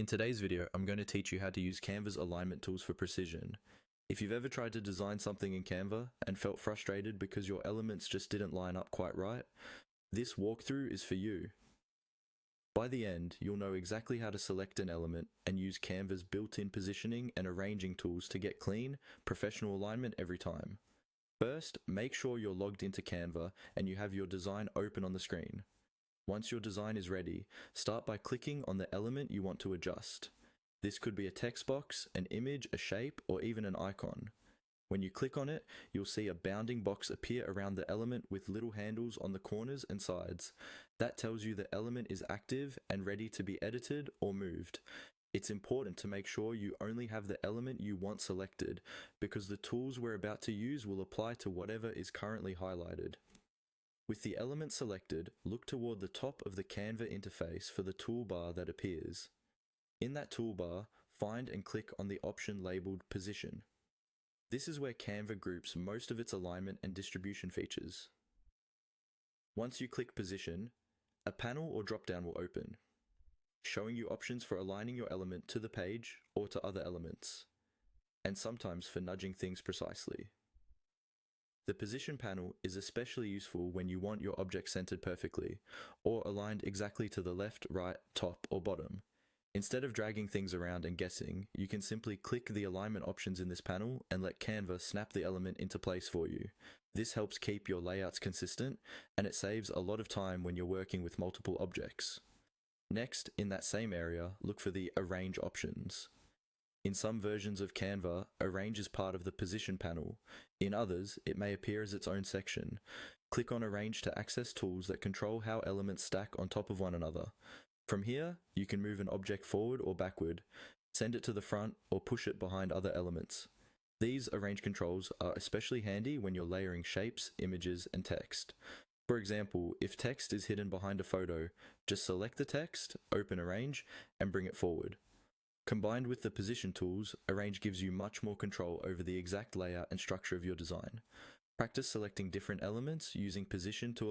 In today's video, I'm going to teach you how to use Canva's alignment tools for precision. If you've ever tried to design something in Canva and felt frustrated because your elements just didn't line up quite right, this walkthrough is for you. By the end, you'll know exactly how to select an element and use Canva's built-in positioning and arranging tools to get clean, professional alignment every time. First, make sure you're logged into Canva and you have your design open on the screen. Once your design is ready, start by clicking on the element you want to adjust. This could be a text box, an image, a shape, or even an icon. When you click on it, you'll see a bounding box appear around the element with little handles on the corners and sides. That tells you the element is active and ready to be edited or moved. It's important to make sure you only have the element you want selected, because the tools we're about to use will apply to whatever is currently highlighted. With the element selected, look toward the top of the Canva interface for the toolbar that appears. In that toolbar, find and click on the option labeled Position. This is where Canva groups most of its alignment and distribution features. Once you click Position, a panel or drop-down will open, showing you options for aligning your element to the page or to other elements, and sometimes for nudging things precisely. The Position panel is especially useful when you want your object centered perfectly, or aligned exactly to the left, right, top, or bottom. Instead of dragging things around and guessing, you can simply click the alignment options in this panel and let Canva snap the element into place for you. This helps keep your layouts consistent, and it saves a lot of time when you're working with multiple objects. Next, in that same area, look for the Arrange options. In some versions of Canva, Arrange is part of the Position panel. In others, it may appear as its own section. Click on Arrange to access tools that control how elements stack on top of one another. From here, you can move an object forward or backward, send it to the front, or push it behind other elements. These Arrange controls are especially handy when you're layering shapes, images, and text. For example, if text is hidden behind a photo, just select the text, open Arrange, and bring it forward. Combined with the Position tools, Arrange gives you much more control over the exact layout and structure of your design. Practice selecting different elements using Position to align